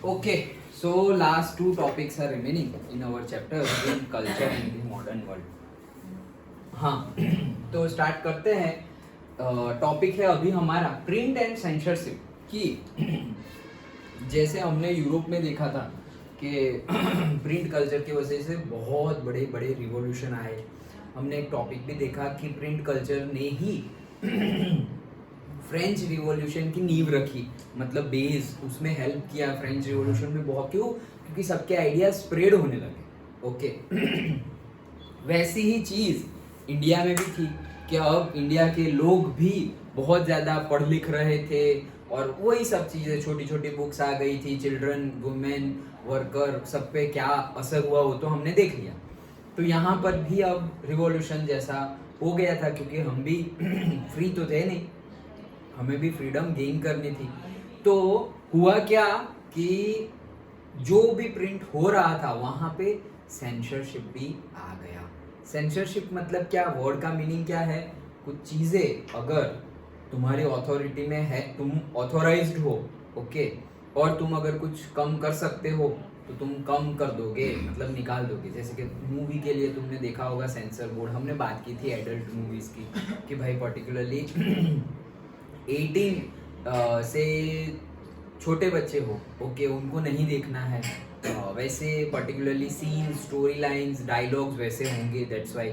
Okay, so last two topics are remaining in our chapter in culture in the modern world. हाँ, तो start करते हैं। Topic है अभी हमारा प्रिंट एंड सेंसरशिप की। जैसे हमने यूरोप में देखा था कि प्रिंट कल्चर की वजह से बहुत बड़े बड़े रिवॉल्यूशन आए। हमने एक टॉपिक भी देखा कि प्रिंट कल्चर ने ही फ्रेंच रिवॉल्यूशन की नींव रखी, मतलब बेस उसमें हेल्प किया फ्रेंच रिवॉल्यूशन में बहुत। क्यों? क्योंकि सबके आइडिया स्प्रेड होने लगे। ओके वैसी ही चीज़ इंडिया में भी थी कि अब इंडिया के लोग भी बहुत ज़्यादा पढ़ लिख रहे थे और वही सब चीज़ें, छोटी छोटी बुक्स आ गई थी, चिल्ड्रन, वुमेन, वर्कर, सब पे क्या असर हुआ वो तो हमने देख लिया। तो यहाँ पर भी अब रिवॉल्यूशन जैसा हो गया था, क्योंकि हम भी फ्री तो थे नहीं, हमें भी फ्रीडम गेन करनी थी। तो हुआ क्या कि जो भी प्रिंट हो रहा था वहाँ पे सेंसरशिप भी आ गया। सेंसरशिप मतलब क्या? वर्ड का मीनिंग क्या है? कुछ चीज़ें अगर तुम्हारी अथॉरिटी में है, तुम ऑथोराइज्ड हो, ओके, और तुम अगर कुछ कम कर सकते हो तो तुम कम कर दोगे, मतलब निकाल दोगे। जैसे कि मूवी के लिए तुमने देखा होगा सेंसर बोर्ड, हमने बात की थी एडल्ट मूवीज़ की कि भाई पर्टिकुलरली 18 से छोटे बच्चे हो, ओके, उनको नहीं देखना है। वैसे particularly scene, story lines, dialogues वैसे होंगे, दैट्स वाई।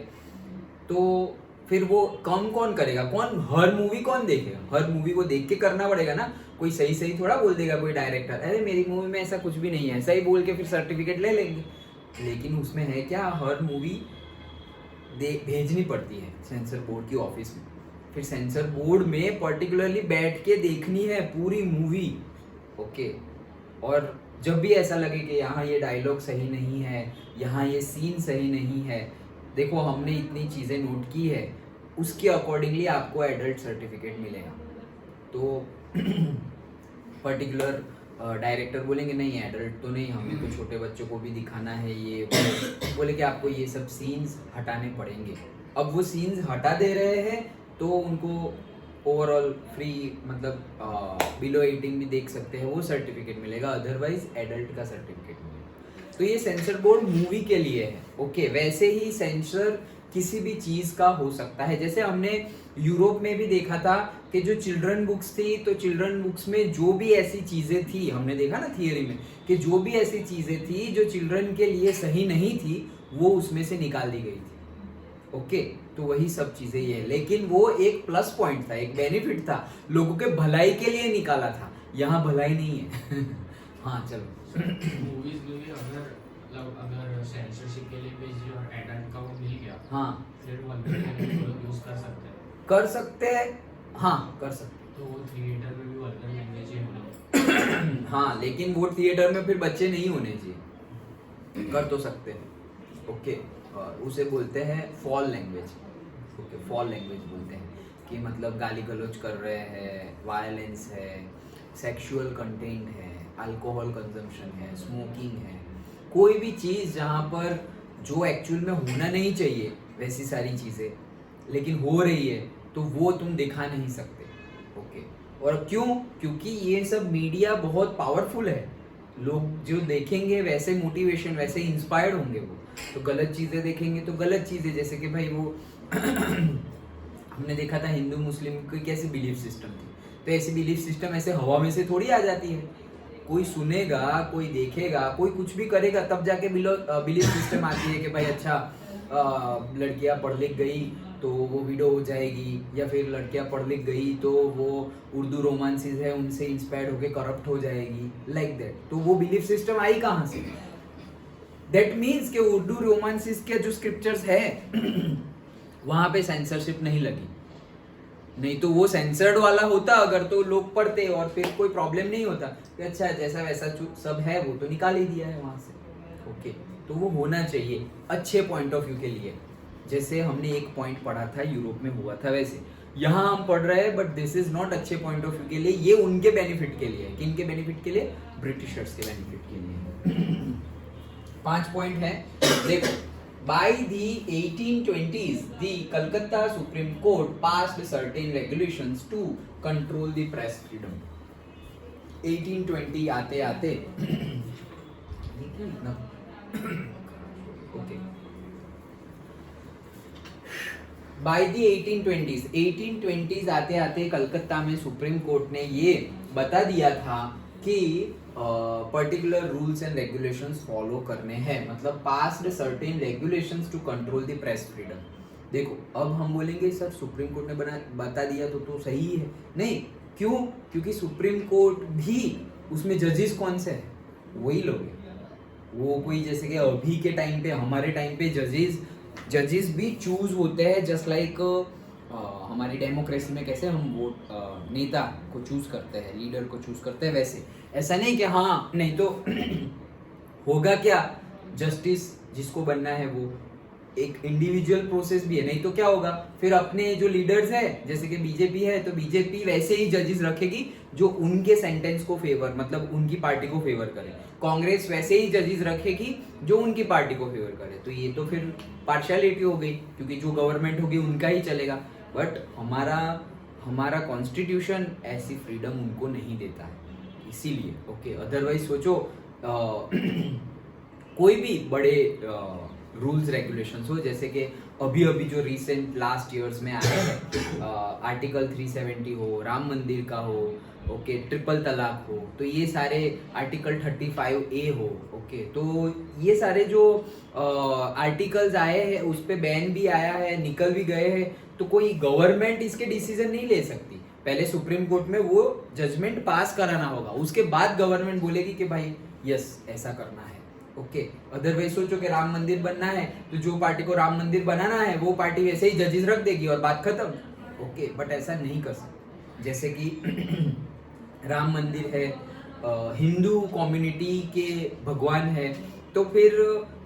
तो फिर वो कम कौन करेगा? कौन हर मूवी कौन देखेगा? हर मूवी को देख के करना पड़ेगा ना। कोई सही सही थोड़ा बोल देगा कोई डायरेक्टर, अरे मेरी मूवी में ऐसा कुछ भी नहीं है, ऐसा ही बोल के फिर सर्टिफिकेट ले लेंगे। लेकिन उसमें है क्या, हर मूवी भेजनी पड़ती है सेंसर बोर्ड की ऑफिस में। फिर सेंसर बोर्ड में पर्टिकुलरली बैठ के देखनी है पूरी मूवी, ओके। और जब भी ऐसा लगे कि यहाँ ये डायलॉग सही नहीं है, यहाँ ये सीन सही नहीं है, देखो हमने इतनी चीज़ें नोट की है, उसके अकॉर्डिंगली आपको एडल्ट सर्टिफिकेट मिलेगा। तो पर्टिकुलर डायरेक्टर बोलेंगे नहीं एडल्ट तो नहीं, हमें तो छोटे बच्चों को भी दिखाना है, ये बोले कि आपको ये सब सीन्स हटाने पड़ेंगे। अब वो सीन्स हटा दे रहे हैं तो उनको ओवरऑल फ्री, मतलब बिलो 18 भी देख सकते हैं, वो सर्टिफिकेट मिलेगा, अदरवाइज एडल्ट का सर्टिफिकेट मिलेगा। तो ये सेंसर बोर्ड मूवी के लिए है, ओके। वैसे ही सेंसर किसी भी चीज़ का हो सकता है। जैसे हमने यूरोप में भी देखा था कि जो चिल्ड्रन बुक्स थी, तो चिल्ड्रन बुक्स में जो भी ऐसी चीज़ें थी, हमने देखा ना थियरी में कि जो भी ऐसी चीज़ें थी जो चिल्ड्रन के लिए सही नहीं थी, वो उसमें से निकाल दी गई थी, ओके। तो वही सब चीज़ें ये है, लेकिन वो एक प्लस पॉइंट था, एक बेनिफिट था, लोगों के भलाई के लिए निकाला था। यहाँ भलाई नहीं है। हाँ चलो। मूवीज में भी अगर मतलब अगर सेंसरशिप के लिए भेजी और एडल्ट का वो मिल गया, हाँ फिर वो यूज कर सकते हैं। कर सकते हैं, हाँ कर सकते हैं। तो वो थिएटर में भी वल्गर लैंग्वेज ही होना। हाँ लेकिन वो थिएटर में फिर बच्चे नहीं होने चाहिए, कर तो सकते हैं, ओके। उसे बोलते हैं fall language, okay, fall language बोलते हैं कि मतलब गाली गलौज कर रहे हैं, वायलेंस है, सेक्सुअल कंटेंट है, अल्कोहल कंजम्पशन है, स्मोकिंग है, कोई भी चीज़ जहाँ पर जो एक्चुअल में होना नहीं चाहिए वैसी सारी चीज़ें लेकिन हो रही है, तो वो तुम दिखा नहीं सकते, ओके। और क्यों? क्योंकि ये सब मीडिया बहुत पावरफुल है, लोग जो देखेंगे वैसे मोटिवेशन, वैसे इंस्पायर्ड होंगे वो। तो गलत चीज़ें देखेंगे तो गलत चीज़ें, जैसे कि भाई वो हमने देखा था हिंदू मुस्लिम की कैसी बिलीफ सिस्टम थी, तो ऐसी बिलीफ सिस्टम ऐसे हवा में से थोड़ी आ जाती है। कोई सुनेगा, कोई देखेगा, कोई कुछ भी करेगा, तब जाके बिलीफ सिस्टम आती है कि भाई अच्छा लड़कियां पढ़ लिख गई तो वो वीडियो हो जाएगी, या फिर लड़कियां पढ़ लिख गई तो वो उर्दू रोमांसिस है उनसे इंस्पायर्ड होके करप्ट हो जाएगी, लाइक दैट। तो वो बिलीफ सिस्टम आई कहाँ से? दैट मीन्स कि उर्दू रोमांसिस के जो स्क्रिप्चर्स है वहाँ पे सेंसरशिप नहीं लगी, नहीं तो वो सेंसर्ड वाला होता अगर तो लोग पढ़ते और फिर कोई प्रॉब्लम नहीं होता कि अच्छा जैसा वैसा सब है वो तो निकाल ही दिया है वहाँ से, ओके। तो वो होना चाहिए अच्छे पॉइंट ऑफ व्यू के लिए, जैसे हमने एक पॉइंट पढ़ा था यूरोप में हुआ था, वैसे यहाँ हम पढ़ रहे हैं, बट दिस इज नॉट अच्छे पॉइंट ऑफ व्यू के लिए, ये उनके बेनिफिट के लिए। किन के बेनिफिट के लिए? ब्रिटिशर्स के बेनिफिट के लिए। 5 पॉइंट है, देखो। By the 1820s, the Calcutta Supreme Court passed certain regulations to control the press freedom. 1820 आते आते ओके, बाय द 1820s आते आते कलकत्ता में सुप्रीम कोर्ट ने ये बता दिया था कि particular rules and regulations follow करने हैं, मतलब passed certain regulations to control the press freedom. देखो अब हम बोलेंगे सर सुप्रीम कोर्ट ने बता दिया तो सही है, नहीं, क्यों? क्योंकि सुप्रीम कोर्ट भी उसमें जजेस कौन से हैं? वही लोग हैं। वो कोई जैसे कि अभी के टाइम पे, हमारे टाइम पे जजेस भी चूज होते हैं, जस्ट लाइक हमारी डेमोक्रेसी में कैसे हम वोट नेता को चूज करते हैं, लीडर को चूज करते हैं, वैसे ऐसा नहीं कि हाँ नहीं तो होगा क्या, जस्टिस जिसको बनना है वो एक इंडिविजुअल प्रोसेस भी है, नहीं तो क्या होगा फिर अपने जो लीडर्स है, जैसे कि बीजेपी है तो बीजेपी वैसे ही जजेस रखेगी जो उनके सेंटेंस को फेवर, मतलब उनकी पार्टी को फेवर करे, कांग्रेस वैसे ही जजेस रखेगी जो उनकी पार्टी को फेवर करे। तो ये तो फिर पार्शियलिटी हो गई, क्योंकि जो गवर्नमेंट होगी उनका ही चलेगा। बट हमारा कॉन्स्टिट्यूशन ऐसी फ्रीडम उनको नहीं देता है, इसीलिए ओके। अदरवाइज सोचो कोई भी बड़े रूल्स रेगुलेशंस हो, जैसे कि अभी जो रिसेंट लास्ट ईयर्स में आए हैं, आर्टिकल 370 हो, राम मंदिर का हो, ओके, ट्रिपल तलाक हो, तो ये सारे आर्टिकल 35A हो, ओके, तो ये सारे जो आर्टिकल्स आए हैं उस पे बैन भी आया है, निकल भी गए हैं, तो कोई गवर्नमेंट इसके डिसीजन नहीं ले सकती। पहले सुप्रीम कोर्ट में वो जजमेंट पास कराना होगा, उसके बाद गवर्नमेंट बोलेगी कि भाई यस ऐसा करना है, ओके। अदरवाइज सोचो कि राम मंदिर बनना है तो जो पार्टी को राम मंदिर बनाना है वो पार्टी वैसे ही जजेस रख देगी और बात खत्म, ओके। बट ऐसा नहीं कर सकते, जैसे कि राम मंदिर है, हिंदू कम्युनिटी के भगवान है, तो फिर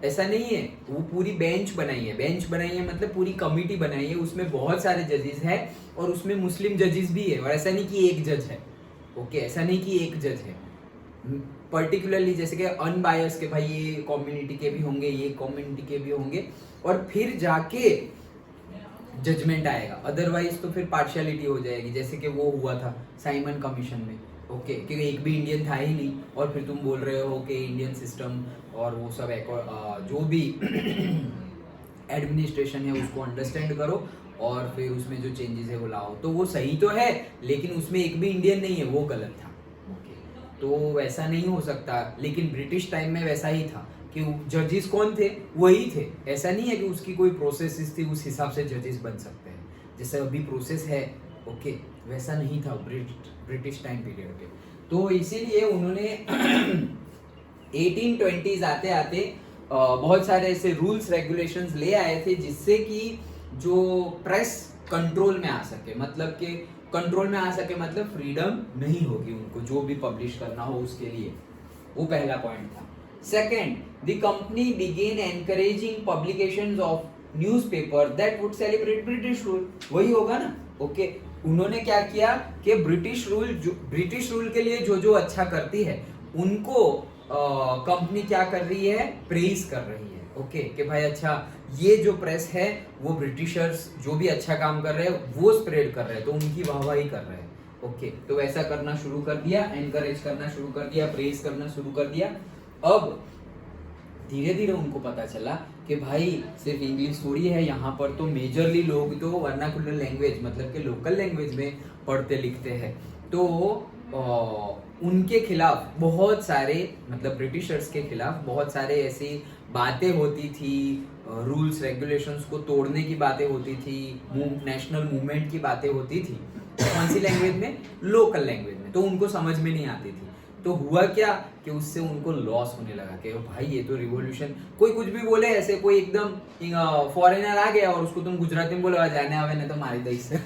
ऐसा नहीं है, वो पूरी बेंच बनाई है मतलब पूरी कमिटी बनाई है, उसमें बहुत सारे जजेस हैं और उसमें मुस्लिम जजेस भी है, और ऐसा नहीं कि एक जज है, ओके, ऐसा नहीं कि एक जज है, पर्टिकुलरली जैसे कि अनबायस के भाई ये कम्युनिटी के भी होंगे, ये कम्युनिटी के भी होंगे, और फिर जाके जजमेंट आएगा। अदरवाइज तो फिर पार्शियलिटी हो जाएगी, जैसे कि वो हुआ था साइमन कमीशन में, ओके, क्योंकि एक भी इंडियन था ही नहीं, और फिर तुम बोल रहे हो कि इंडियन सिस्टम और वो सब जो भी एडमिनिस्ट्रेशन है उसको अंडरस्टैंड करो और फिर उसमें जो चेंजेस है वो लाओ, तो वो सही तो है लेकिन उसमें एक भी इंडियन नहीं है, वो गलत था, ओके। तो वैसा नहीं हो सकता, लेकिन ब्रिटिश टाइम में वैसा ही था कि जजेस कौन थे, वही थे। ऐसा नहीं है कि उसकी कोई प्रोसेस थी उस हिसाब से जजेस बन सकते हैं, जैसे अभी प्रोसेस है, ओके, वैसा नहीं था ब्रिटिश टाइम पीरियड पे। तो इसीलिए उन्होंने 1820s आते आते बहुत सारे ऐसे रूल्स रेगुलेशंस ले आए थे जिससे कि जो प्रेस कंट्रोल में आ सके, मतलब कि कंट्रोल में आ सके मतलब फ्रीडम नहीं होगी उनको जो भी पब्लिश करना हो उसके लिए, वो पहला पॉइंट था। Second, the company began encouraging publications of newspaper that would celebrate British rule, वही होगा ना, ओके। उन्होंने क्या किया कि ब्रिटिश रूल के लिए जो अच्छा करती है उनको कंपनी क्या कर रही है, प्रेज कर रही है, ओके, कि भाई अच्छा ये जो प्रेस है वो ब्रिटिशर्स जो भी अच्छा काम कर रहे हैं वो स्प्रेड कर रहे हैं, तो उनकी वाहवाही कर रहे हैं, ओके। तो वैसा करना शुरू कर दिया, एनकरेज करना शुरू कर दिया, प्रेज करना शुरू कर दिया। अब धीरे धीरे उनको पता चला कि भाई सिर्फ इंग्लिश थोड़ी है यहाँ पर, तो मेजरली लोग तो वर्नाकुलर लैंग्वेज मतलब कि लोकल लैंग्वेज में पढ़ते लिखते हैं, तो उनके खिलाफ बहुत सारे, मतलब ब्रिटिशर्स के खिलाफ बहुत सारे ऐसी बातें होती थी, रूल्स रेगुलेशंस को तोड़ने की बातें होती थी, नेशनल मूवमेंट की बातें होती थी। कौन सी लैंग्वेज में? लोकल लैंग्वेज में। तो उनको समझ में नहीं आती थी। तो हुआ क्या कि उससे उनको लॉस होने लगा कि भाई ये तो रिवॉल्यूशन, कोई कुछ भी बोले ऐसे, कोई एकदम फॉरेनर आ गया और उसको तुम गुजराती में बोलो जाने आवे नहीं तो मारी दई से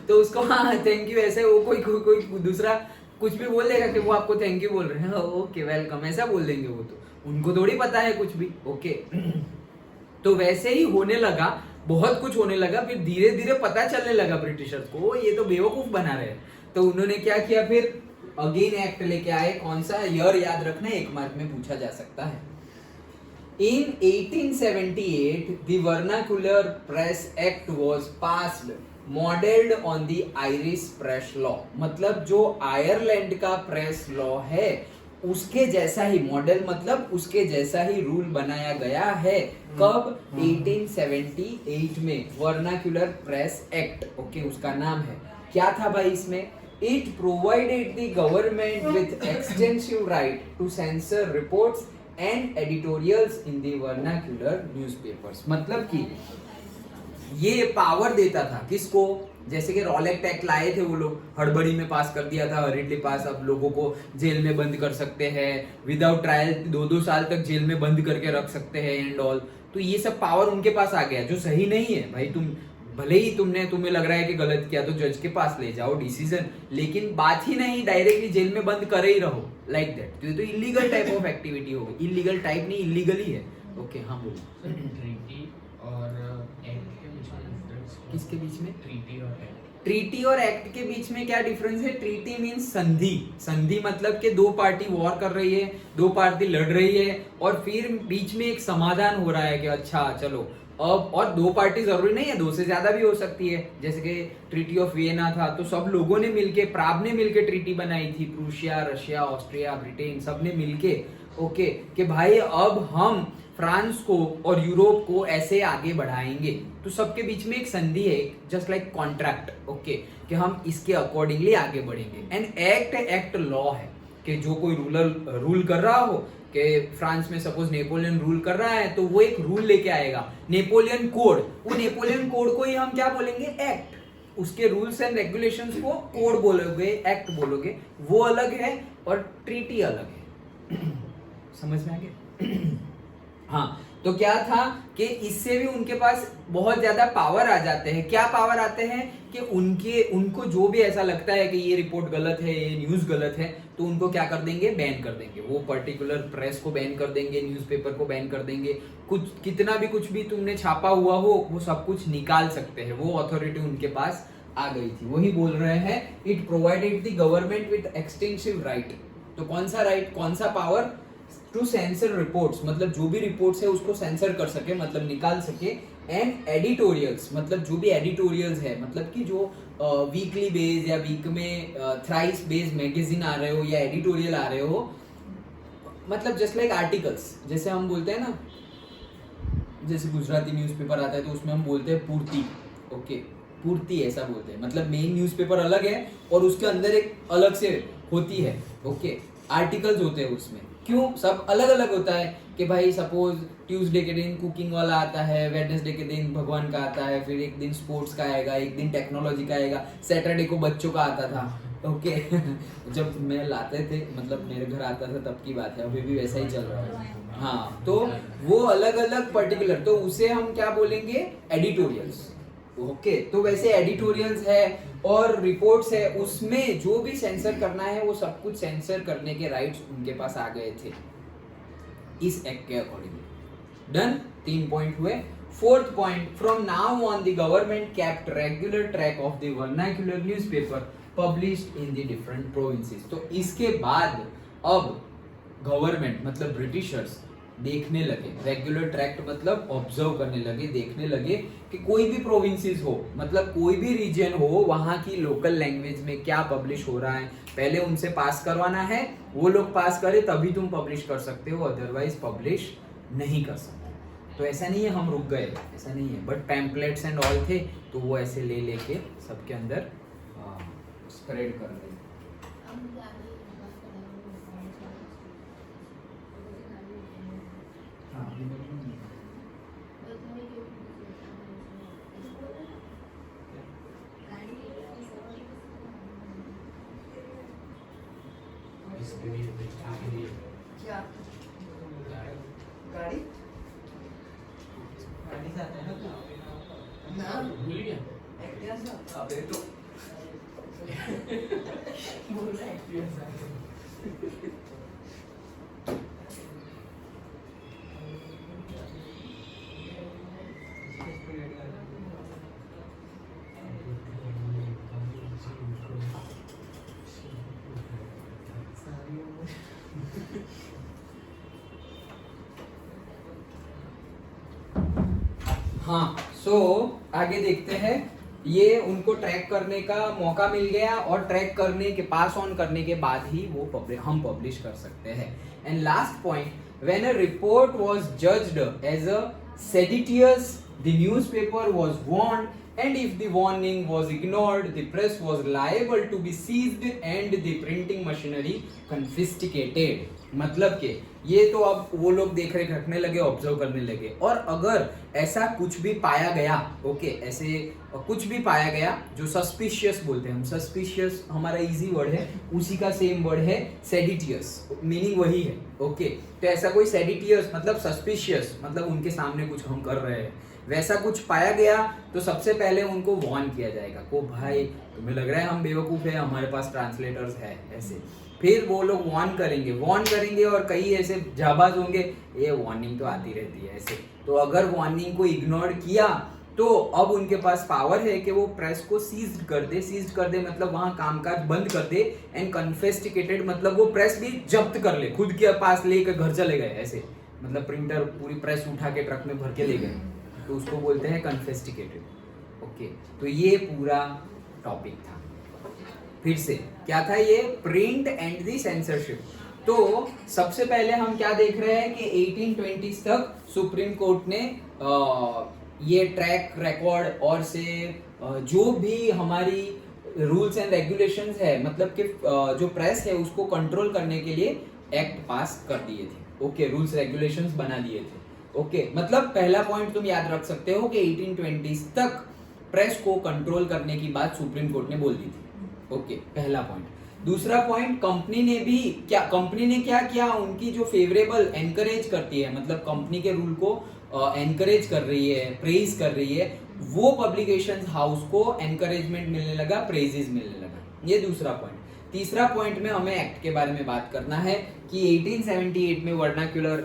तो उसको हाँ थैंक यू, ऐसे वो कोई दूसरा कुछ भी बोल देगा कि वो आपको थैंक यू बोल रहे हैं, ओके वेलकम, ऐसा बोल देंगे। वो तो उनको थोड़ी पता है कुछ भी, ओके। तो वैसे ही होने लगा, बहुत कुछ होने लगा, फिर धीरे धीरे पता चलने लगा ब्रिटिशर्स को ये तो बेवकूफ बना रहे हैं। तो उन्होंने क्या किया, फिर अगेन एक्ट लेके आए। कौन सा ईयर याद रखना, 1 मार्क में पूछा जा सकता है। In 1878, the Vernacular Press Act was passed, modelled on the Irish press law, मतलब जो आयरलैंड का प्रेस लॉ है उसके जैसा ही मॉडल, मतलब उसके जैसा ही रूल बनाया गया है। कब? 1878 में, वर्नाक्यूलर प्रेस एक्ट, ओके उसका नाम है। क्या था भाई इसमें? It provided the government with extensive right to sensor reports and editorials in the vernacular newspapers, मतलब कि ये पावर देता था किसको? जैसे कि रॉलेट एक्ट लाए थे वो लोग, हड़बड़ी में पास कर दिया था, हरिडली पास, अब लोगों को जेल में बंद कर सकते हैं विदाउट ट्रायल, 2-2 साल तक जेल में बंद करके रख सकते हैं एंड ऑल। तो ये सब पावर उनके पास आ गया, जो सही नहीं है भाई। तुम भले ही तुम्हें लग रहा है कि गलत किया तो जज के पास ले जाओ डिसीजन, लेकिन बात ही नहीं डायरेक्टली जेल में बंद करे ही रहो लाइक दैट। तो ये तो इलीगल टाइप ऑफ एक्टिविटी हो गई, इलीगल टाइप नहीं, इलीगल ही है। ओके हाँ बोलो। ट्रीटी और एक्ट के बीच में डिफरेंस? किसके बीच में? ट्रीटी और एक्ट। ट्रीटी और एक्ट के बीच में क्या डिफरेंस है? ट्रीटी मीन्स संधि, संधि मतलब कि दो पार्टी वॉर कर रही है, दो पार्टी लड़ रही है और फिर बीच में एक समाधान हो रहा है कि अच्छा चलो अब, और दो पार्टी जरूरी नहीं है, दो से ज्यादा भी हो सकती है। जैसे कि ट्रीटी ऑफ वियना था तो सब लोगों ने मिलके, प्राग ने मिलके ट्रीटी बनाई थी, प्रूशिया, रशिया, ऑस्ट्रिया, ब्रिटेन सब ने मिलके, ओके कि भाई अब हम फ्रांस को और यूरोप को ऐसे आगे बढ़ाएंगे। तो सबके बीच में एक संधि है, जस्ट लाइक कॉन्ट्रैक्ट, ओके कि हम इसके अकॉर्डिंगली आगे बढ़ेंगे। एंड एक्ट लॉ है कि जो कोई रूल कर रहा हो, कि फ्रांस में सपोज नेपोलियन रूल कर रहा है तो वो एक रूल लेके आएगा, नेपोलियन कोड, वो नेपोलियन कोड को ही हम क्या बोलेंगे? एक्ट। उसके रूल्स एंड रेगुलेशंस को कोड बोलोगे, एक्ट बोलोगे, वो अलग है और ट्रीटी अलग है। समझ में आ गया? हाँ, तो क्या था कि इससे भी उनके पास बहुत ज्यादा पावर आ जाते हैं। क्या पावर आते हैं? कि उनको जो भी ऐसा लगता है कि ये रिपोर्ट गलत है, ये न्यूज गलत है, तो उनको क्या कर देंगे? बैन कर देंगे। वो पर्टिकुलर प्रेस को बैन कर देंगे, न्यूज़पेपर को बैन कर देंगे, कुछ कितना भी कुछ भी तुमने छापा हुआ हो वो सब कुछ निकाल सकते हैं। वो अथॉरिटी उनके पास आ गई थी। वही बोल रहे हैं, it provided the government with extensive right. तो कौन सा राइट, कौन सा पावर? टू सेंसर रिपोर्ट्स, मतलब जो भी रिपोर्ट्स है उसको सेंसर कर सके, मतलब निकाल सके। एंड एडिटोरियल्स, मतलब जो भी एडिटोरियल्स है, मतलब कि जो वीकली बेस या वीक में थ्राइस बेस मैगजीन आ रहे हो या एडिटोरियल आ रहे हो, मतलब जस्ट लाइक आर्टिकल्स, जैसे हम बोलते हैं ना, जैसे गुजराती न्यूज़पेपर आता है तो उसमें हम बोलते हैं पूर्ति, ओके पूर्ति ऐसा बोलते हैं, मतलब मेन न्यूज़पेपर अलग है और उसके अंदर एक अलग से होती है, ओके आर्टिकल्स होते हैं उसमें। क्यों? सब अलग अलग होता है कि भाई सपोज ट्यूसडे के दिन कुकिंग वाला आता है, वेडनेसडे के दिन भगवान का आता है, फिर एक दिन स्पोर्ट्स का आएगा, एक दिन टेक्नोलॉजी का आएगा, सैटरडे को बच्चों का आता था, ओके जब मैं लाते थे, मतलब मेरे घर आता था तब की बात है, अभी भी वैसा ही चल रहा है। हाँ, तो वो अलग अलग पर्टिकुलर, तो उसे हम क्या बोलेंगे? एडिटोरियल्स, ओके तो वैसे एडिटोरियल्स है और रिपोर्ट्स है, उसमें जो भी सेंसर करना है वो सब कुछ सेंसर करने के राइट्स उनके पास आ गए थे इस एक्ट के अकॉर्डिंगली। डन, 3 पॉइंट हुए। 4th point, from now on the government kept regular track of the vernacular newspaper published in the different provinces. तो इसके बाद अब गवर्नमेंट मतलब ब्रिटिशर्स देखने लगे, रेगुलर ट्रैक्ट मतलब ऑब्जर्व करने लगे, देखने लगे कि कोई भी प्रोविंसेस हो, मतलब कोई भी रीजन हो, वहां की लोकल लैंग्वेज में क्या पब्लिश हो रहा है, पहले उनसे पास करवाना है, वो लोग पास करे तभी तुम पब्लिश कर सकते हो, अदरवाइज पब्लिश नहीं कर सकते। तो ऐसा नहीं है हम रुक गए, ऐसा नहीं है, बट पैम्पलेट्स एंड ऑल थे तो वो ऐसे ले लेके सबके अंदर स्प्रेड कर रहे। इसके लिए इसके लिए क्या गाड़ी गाड़ी से आते हैं ना भूल गया। एक्टिवा से अबे तो बोल रहा है हाँ, सो आगे देखते हैं। ये उनको ट्रैक करने का मौका मिल गया और ट्रैक करने के पास ऑन करने के बाद ही वो हम पब्लिश कर सकते हैं. And last point, when a report was judged as a seditious, the newspaper was warned, and if the warning was ignored, the press was liable to be seized and the printing machinery confiscated. मतलब कि ये तो अब वो लोग देख रेख रखने लगे, ऑब्जर्व करने लगे, और अगर ऐसा कुछ भी पाया गया, ओके, ऐसे कुछ भी पाया गया जो सस्पिशियस बोलते हैं हम, सस्पिशियस हमारा इजी वर्ड है, उसी का सेम वर्ड है सेडिटियस, मीनिंग वही है, ओके. तो ऐसा कोई सेडिटियस मतलब सस्पिशियस मतलब उनके सामने कुछ हम कर रहे हैं, वैसा कुछ पाया गया तो सबसे पहले उनको वार्न किया जाएगा को भाई तुम्हें लग रहा है हम बेवकूफ है, हमारे पास ट्रांसलेटर्स है, ऐसे. फिर वो लोग वार्न करेंगे और कई ऐसे जाबाज होंगे, ये वार्निंग तो आती रहती है ऐसे. तो अगर वार्निंग को इग्नोर किया तो अब उनके पास पावर है कि वो प्रेस को सीज्ड कर दे मतलब वहां कामकाज बंद कर दे, एंड कन्फिस्टिकेटेड मतलब वो प्रेस भी जब्त कर ले, खुद के पास लेकर घर चले गए ऐसे, मतलब प्रिंटर पूरी प्रेस उठा के ट्रक में भर के ले गए, तो उसको बोलते हैं कन्फिस्टिकेटेड. ओके, तो ये पूरा टॉपिक था. फिर से क्या था ये, प्रिंट एंड द सेंसरशिप. तो सबसे पहले हम क्या देख रहे हैं कि 1820s तक सुप्रीम कोर्ट ने ये ट्रैक रिकॉर्ड और से जो भी हमारी रूल्स एंड रेगुलेशंस है, मतलब कि जो प्रेस है उसको कंट्रोल करने के लिए एक्ट पास कर दिए थे. ओके, रूल्स रेगुलेशंस बना दिए थे. ओके, मतलब पहला पॉइंट तुम याद रख सकते हो कि 1820s तक प्रेस को कंट्रोल करने की बात सुप्रीम कोर्ट ने बोल दी थी. ओके, पहला पॉइंट. दूसरा पॉइंट, कंपनी ने क्या किया, उनकी जो फेवरेबल एनकरेज करती है, मतलब कंपनी के रूल को एनकरेज कर रही है, प्रेज कर रही है, वो पब्लिकेशंस हाउस को एनकरेजमेंट मिलने लगा, प्रेजेस मिलने लगा. ये दूसरा पॉइंट. तीसरा पॉइंट में हमें एक्ट के बारे में बात करना है कि 1878 में वर्नाक्यूलर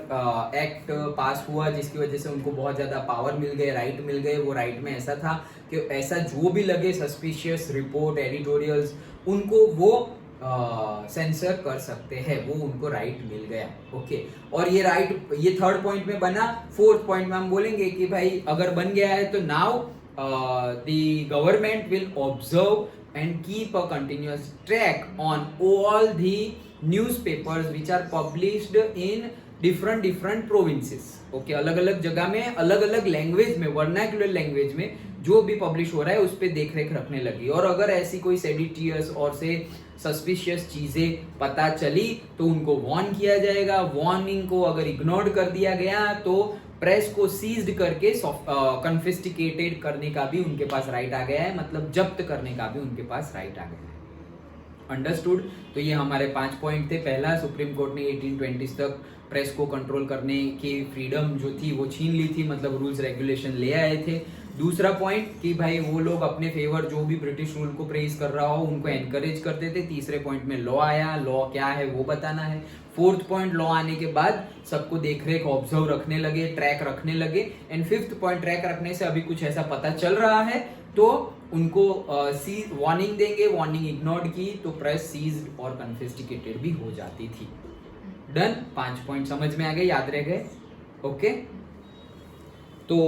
एक्ट पास हुआ, जिसकी वजह से उनको बहुत ज्यादा पावर मिल गए, राइट मिल गए. वो राइट में ऐसा था कि ऐसा जो भी लगे सस्पिशियस रिपोर्ट, एडिटोरियल्स, उनको वो सेंसर कर सकते हैं, वो उनको राइट मिल गया. ओके, और ये राइट ये थर्ड पॉइंट में बना. फोर्थ पॉइंट में हम बोलेंगे कि भाई अगर बन गया है तो now the government will observe and keep a continuous track on all the newspapers which are published in different provinces. Okay, अलग अलग जगह में अलग अलग लैंग्वेज में, वर्नाक्युलर लैंग्वेज में जो भी पब्लिश हो रहा है उस पर देख रेख रखने लगी. और अगर ऐसी कोई सेडिटियस और से सस्पिशियस चीजें पता चली तो उनको वार्न किया जाएगा. वार्निंग को अगर इग्नोर कर दिया गया तो प्रेस को सीज्ड करके कन्फिस्टिकेटेड करने का भी उनके पास राइट आ गया है, मतलब जब्त करने का भी उनके पास राइट आ गया है. अंडरस्टूड. तो ये हमारे 5 पॉइंट थे. पहला, सुप्रीम कोर्ट ने 1820s तक प्रेस को कंट्रोल करने की फ्रीडम जो थी वो छीन ली थी, मतलब रूल्स रेगुलेशन ले आए थे. दूसरा पॉइंट कि भाई वो लोग अपने फेवर जो भी ब्रिटिश रूल को प्रेज कर रहा हो उनको एनकरेज करते थे. तीसरे पॉइंट में लॉ आया, लॉ क्या है वो बताना है. फोर्थ पॉइंट, लॉ आने के बाद सबको देखरेख ऑब्जर्व रखने लगे, ट्रैक रखने लगे. एंड फिफ्थ पॉइंट, ट्रैक रखने से अभी कुछ ऐसा पता चल रहा है तो उनको वार्निंग देंगे, वार्निंग इग्नोर की तो प्रेस सीज्ड और कन्फिस्टिकेटेड भी हो जाती थी. डन. 5 पॉइंट समझ में आ गए, याद रह गए. ओके, तो